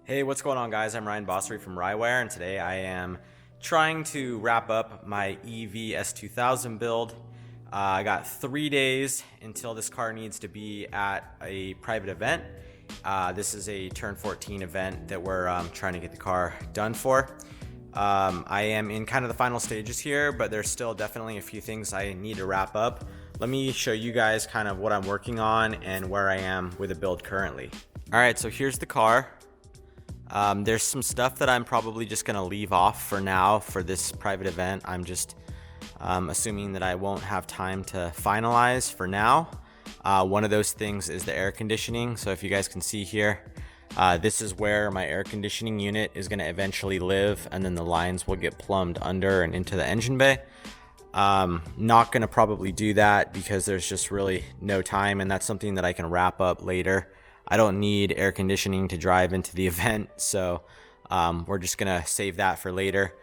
Hey, what's going on, guys? I'm Ryan Bossery from Rywire, and today I am trying to wrap up my EVS2000 build. I got 3 days until this car needs to be at a private event. This is a Turn14 event that we're trying to get the car done for. I am in kind of the final stages here, but there's still definitely a few things I need to wrap up. Let me show you guys kind of what I'm working on and where I am with the build currently. All right, so here's the car. There's some stuff that I'm probably just going to leave off for now for this private event. I'm just assuming that I won't have time to finalize for now. One of those things is the air conditioning. So if you guys can see here, this is where my air conditioning unit is going to eventually live, and then the lines will get plumbed under and into the engine bay. Not going to probably do that because there's just really no time, and that's something that I can wrap up later. I don't need air conditioning to drive into the event, so we're just gonna save that for later.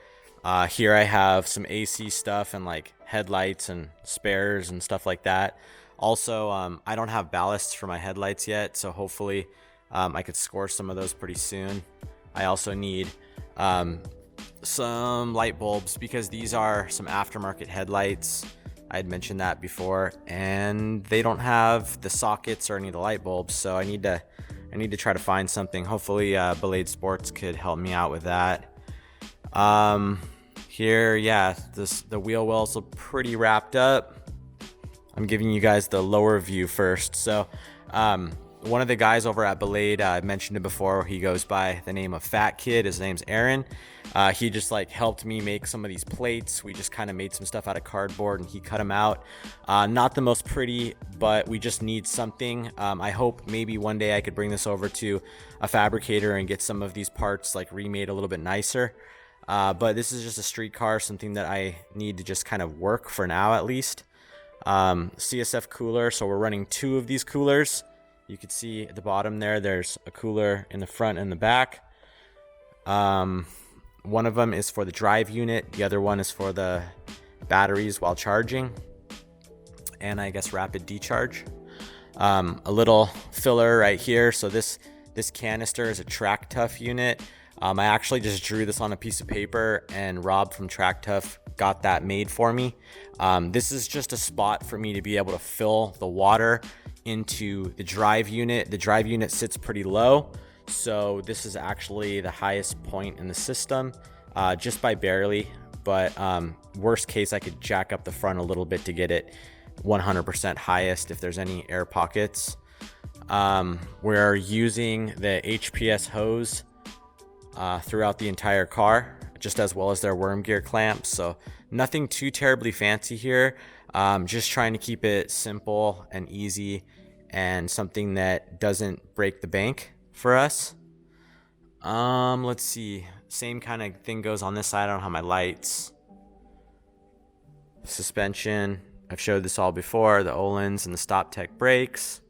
Here I have some AC stuff and like headlights and spares and stuff like that. Also, I don't have ballasts for my headlights yet, so hopefully I could score some of those pretty soon. I also need some light bulbs because these are some aftermarket headlights. I had mentioned that before, and they don't have the sockets or any of the light bulbs, so I need to try to find something. Hopefully Belade Sports could help me out with that. Here, yeah, the wheel wells are pretty wrapped up. I'm giving you guys the lower view first. So one of the guys over at Belade, I mentioned it before, he goes by the name of Fat Kid. His name's Aaron. He just like helped me make some of these plates. We just kind of made some stuff out of cardboard and he cut them out. Not the most pretty, but we just need something. I hope maybe one day I could bring this over to a fabricator and get some of these parts like remade a little bit nicer. But this is just a street car, something that I need to just kind of work for now at least. CSF cooler, so we're running 2 of these coolers. You can see at the bottom there's a cooler in the front and the back. One of them is for the drive unit. The other one is for the batteries while charging. And I guess rapid decharge. A little filler right here. So this canister is a Track Tough unit. I actually just drew this on a piece of paper, and Rob from Track Tough got that made for me. This is just a spot for me to be able to fill the water into the drive unit. The drive unit sits pretty low, so this is actually the highest point in the system, just by barely, but worst case I could jack up the front a little bit to get it 100% highest if there's any air pockets. We're using the HPS hose throughout the entire car, just as well as their worm gear clamps, so nothing too terribly fancy here. Just trying to keep it simple and easy and something that doesn't break the bank for us. Let's see, same kind of thing goes on this side. I don't have my lights. Suspension, I've showed this all before, the Öhlins and the Stop Tech brakes.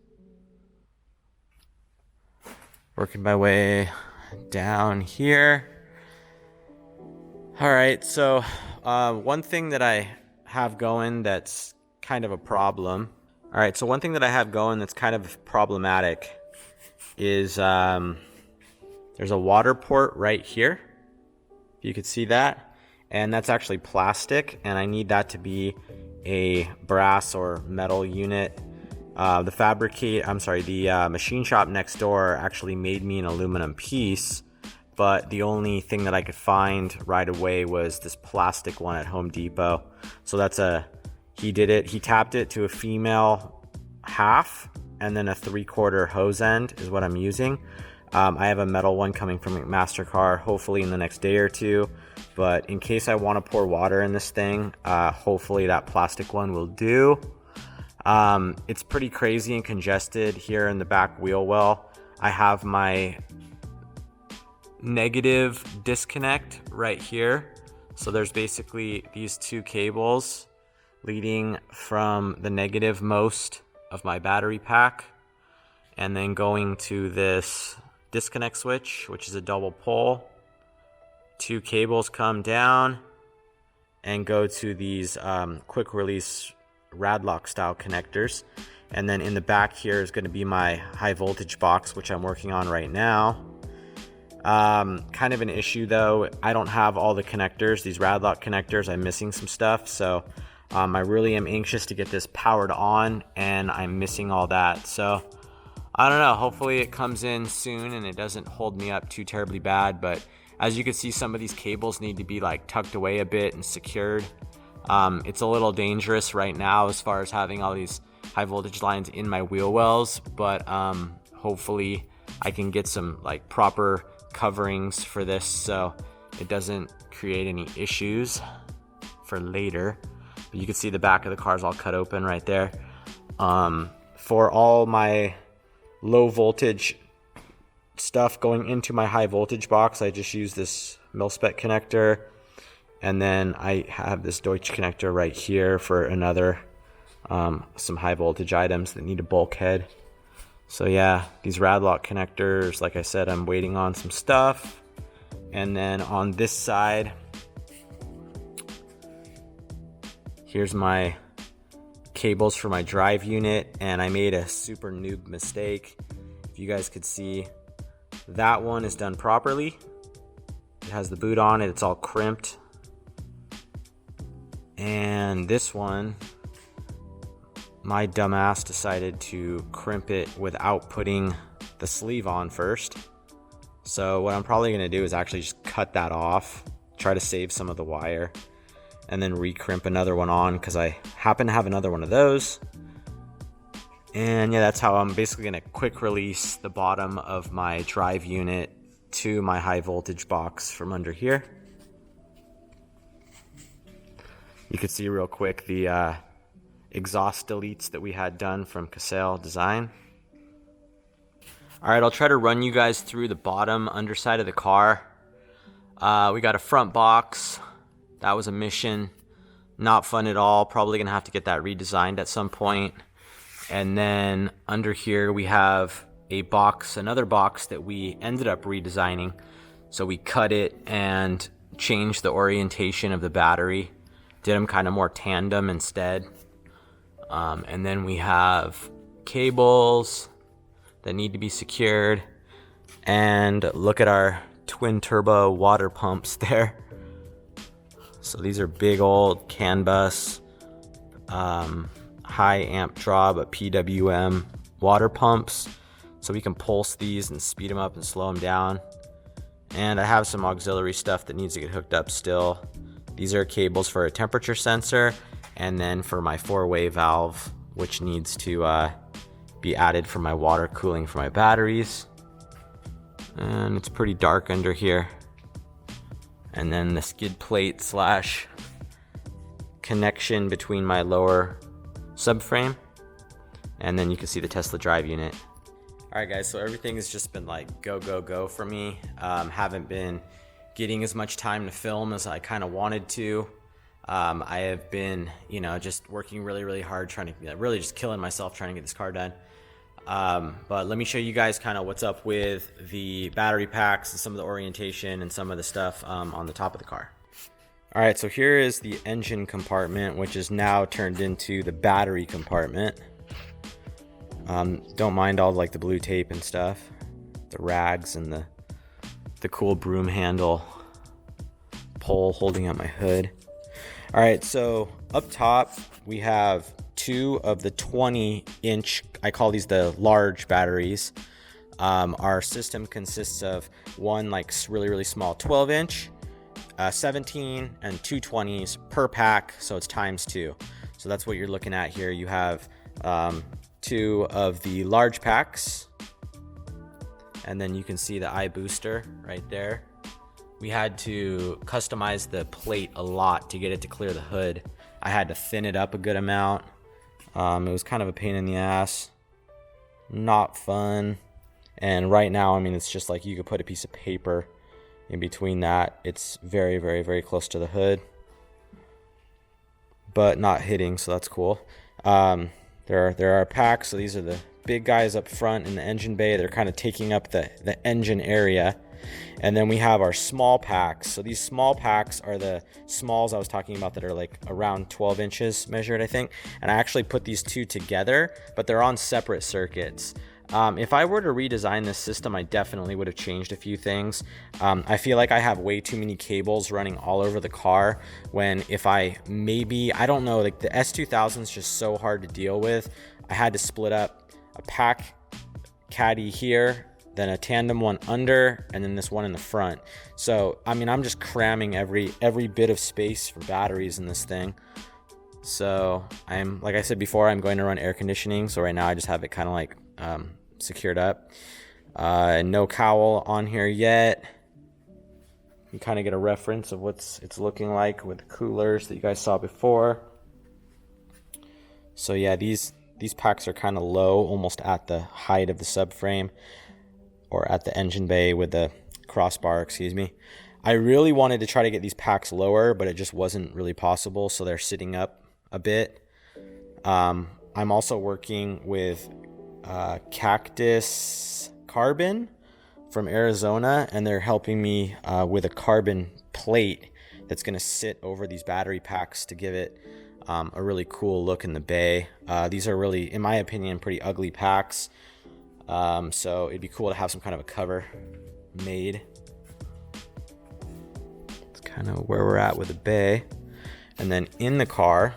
Working my way down here. All right, so one thing that I have going that's kind of a problem. All right, so one thing that I have going that's kind of problematic is there's a water port right here. If you could see that, and that's actually plastic, and I need that to be a brass or metal unit. The machine shop next door actually made me an aluminum piece, but the only thing that I could find right away was this plastic one at Home Depot. So he did it. He tapped it to a female half and then a 3/4 hose end is what I'm using. I have a metal one coming from MasterCar, hopefully in the next day or two. But in case I want to pour water in this thing, hopefully that plastic one will do. It's pretty crazy and congested here in the back wheel well. I have my negative disconnect right here. So there's basically these 2 cables leading from the negative most of my battery pack and then going to this disconnect switch, which is a double pole. 2 cables come down and go to these quick release Radlock style connectors, and then in the back here is going to be my high voltage box, which I'm working on right now. Kind of an issue though, I don't have all the connectors, these rad lock connectors. I'm missing some stuff, so I really am anxious to get this powered on, and I'm missing all that. So I don't know, hopefully it comes in soon and it doesn't hold me up too terribly bad. But as you can see, some of these cables need to be like tucked away a bit and secured. It's a little dangerous right now as far as having all these high voltage lines in my wheel wells, but hopefully I can get some like proper coverings for this so it doesn't create any issues for later. But you can see the back of the car is all cut open right there. For all my low voltage stuff going into my high voltage box, I just use this mil-spec connector, and then I have this Deutsch connector right here for another some high voltage items that need a bulkhead. So yeah, these rad lock connectors, like I said, I'm waiting on some stuff. And then on this side, here's my cables for my drive unit, and I made a super noob mistake. If you guys could see, that one is done properly. It has the boot on it, it's all crimped. And this one, my dumbass decided to crimp it without putting the sleeve on first. So what I'm probably gonna do is actually just cut that off, try to save some of the wire, and then recrimp another one on, because I happen to have another one of those. And yeah, that's how I'm basically gonna quick release the bottom of my drive unit to my high voltage box from under here. You can see real quick the exhaust deletes that we had done from Casale Design. Alright, I'll try to run you guys through the bottom underside of the car. We got a front box. That was a mission. Not fun at all. Probably gonna have to get that redesigned at some point. And then under here we have a box, another box that we ended up redesigning. So we cut it and changed the orientation of the battery. Did them kind of more tandem instead. And then we have cables that need to be secured. And look at our twin turbo water pumps there. So these are big old CAN bus, high amp draw, but PWM water pumps. So we can pulse these and speed them up and slow them down. And I have some auxiliary stuff that needs to get hooked up still. These are cables for a temperature sensor, and then for my 4-way valve, which needs to be added for my water cooling for my batteries. And it's pretty dark under here. And then the skid plate slash connection between my lower subframe. And then you can see the Tesla drive unit. Alright guys, so everything has just been like go, go, go for me. Haven't been getting as much time to film as I kind of wanted to. I have been, just working really, really hard, trying to, really just killing myself trying to get this car done. But let me show you guys kind of what's up with the battery packs and some of the orientation and some of the stuff on the top of the car. Alright, so here is the engine compartment, which is now turned into the battery compartment. Don't mind all like the blue tape and stuff, the rags and the cool broom handle pole holding up my hood. Alright, so up top we have 2 of the 20-inch, I call these the large batteries. Our system consists of one like really, really small 12-inch, 17, and 2 20s per pack, so it's ×2. So that's what you're looking at here. You have 2 of the large packs, and then you can see the eye booster right there. We had to customize the plate a lot to get it to clear the hood. I had to thin it up a good amount. It was kind of a pain in the ass. Not fun. And right now, I mean, it's just like you could put a piece of paper in between that. It's very, very, very close to the hood, but not hitting, so that's cool. There are packs, so these are the big guys up front in the engine bay. They're kind of taking up the engine area. And then we have our small packs. So these small packs are the smalls I was talking about that are like around 12 inches measured, I think. And I actually put these 2 together, but they're on separate circuits. If I were to redesign this system, I definitely would have changed a few things. I feel like I have way too many cables running all over the car, when if I don't know, like the S2000 is just so hard to deal with. I had to split up a pack caddy here, then a tandem one under, and then this one in the front. So I mean, I'm just cramming every bit of space for batteries in this thing. So like I said before, I'm going to run air conditioning. So right now I just have it kind of like secured up. No cowl on here yet. You kind of get a reference of it's looking like with the coolers that you guys saw before. So yeah, these packs are kind of low, almost at the height of the subframe, or at the engine bay with the crossbar, excuse me. I really wanted to try to get these packs lower, but it just wasn't really possible, so they're sitting up a bit. I'm also working with Cactus Carbon from Arizona, and they're helping me with a carbon plate that's going to sit over these battery packs to give it a really cool look in the bay. These are really, in my opinion, pretty ugly packs, so it'd be cool to have some kind of a cover made. It's kind of where we're at with the bay. And then in the car,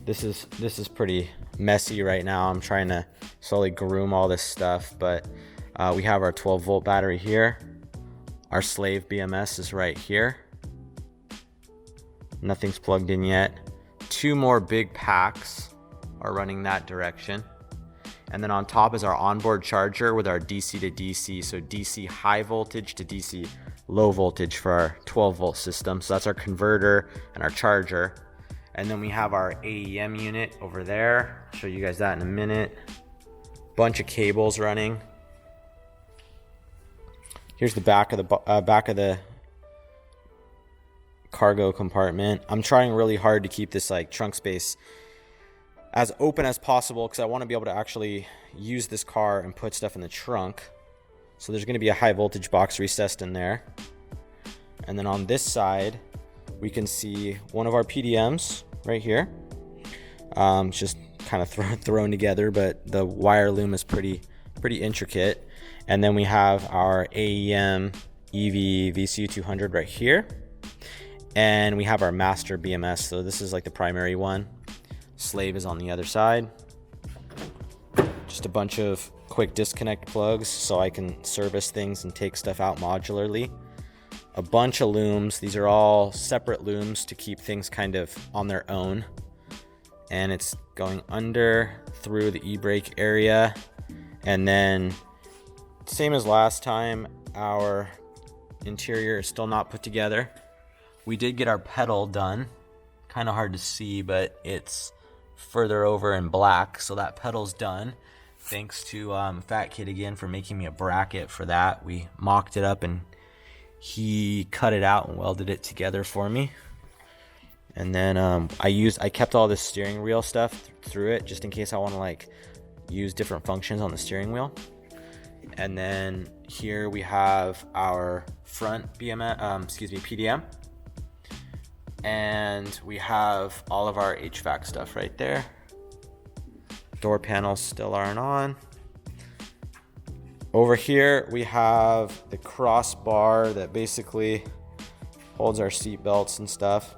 this is pretty messy right now. I'm trying to slowly groom all this stuff, but we have our 12-volt battery here. Our slave BMS is right here. Nothing's plugged in yet. 2 more big packs are running that direction. And then on top is our onboard charger with our DC to DC, so DC high voltage to DC low voltage for our 12-volt system. So that's our converter and our charger. And then we have our AEM unit over there. I'll show you guys that in a minute. Bunch of cables running. Here's the back of the cargo compartment. I'm trying really hard to keep this like trunk space as open as possible, because I want to be able to actually use this car and put stuff in the trunk. So there's going to be a high voltage box recessed in there. And then on this side, we can see one of our PDMs right here. It's just kind of thrown together, but the wire loom is pretty intricate. And then we have our AEM EVS2000 right here. And we have our master BMS. So this is like the primary one. Slave is on the other side. Just a bunch of quick disconnect plugs so I can service things and take stuff out modularly. A bunch of looms. These are all separate looms to keep things kind of on their own. And it's going under through the e-brake area. And then same as last time, our interior is still not put together. We did get our pedal done. Kind of hard to see, but it's further over in black, so that pedal's done. Thanks to Fat Kid again for making me a bracket for that. We mocked it up and he cut it out and welded it together for me. And then I kept all this steering wheel stuff through it just in case I want to like use different functions on the steering wheel. And then here we have our front PDM. And we have all of our HVAC stuff right there. Door panels still aren't on. Over here we have the crossbar that basically holds our seat belts and stuff.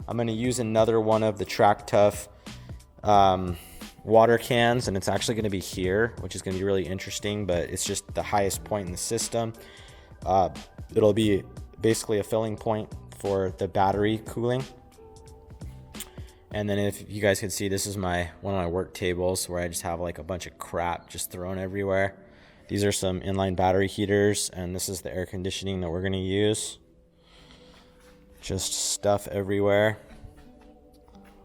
I'm going to use another one of the Track Tough water cans, and it's actually going to be here, which is going to be really interesting, but it's just the highest point in the system. It'll be basically a filling point for the battery cooling. And then if you guys can see, this is one of my work tables where I just have like a bunch of crap just thrown everywhere. These are some inline battery heaters, and this is the air conditioning that we're going to use. Just stuff everywhere.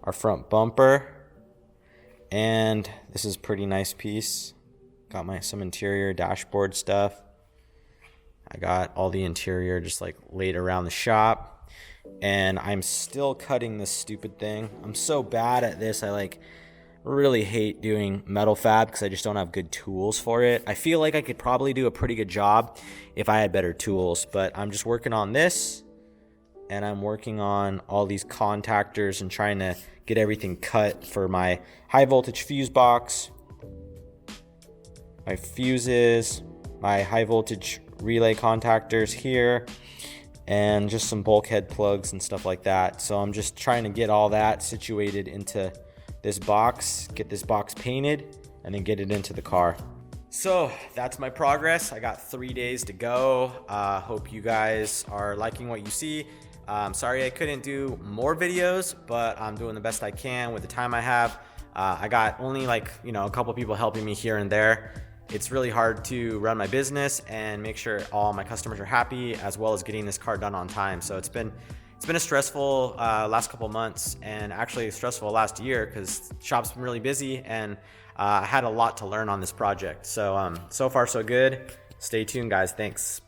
Our front bumper, and this is a pretty nice piece. Got some interior dashboard stuff. I got all the interior just like laid around the shop. And I'm still cutting this stupid thing. I'm so bad at this. I like really hate doing metal fab because I just don't have good tools for it. I feel like I could probably do a pretty good job if I had better tools, but I'm just working on this, and I'm working on all these contactors and trying to get everything cut for my high voltage fuse box my fuses, my high voltage relay contactors here, and just some bulkhead plugs and stuff like that. So I'm just trying to get all that situated into this box, get this box painted, and then get it into the car. So that's my progress. I got 3 days to go. Hope you guys are liking what you see. Sorry I couldn't do more videos, but I'm doing the best I can with the time I have. I got only a couple people helping me here and there. It's really hard to run my business and make sure all my customers are happy, as well as getting this car done on time. So it's been a stressful last couple months, and actually stressful last year because shop's been really busy, and I had a lot to learn on this project. So so far so good. Stay tuned, guys. Thanks.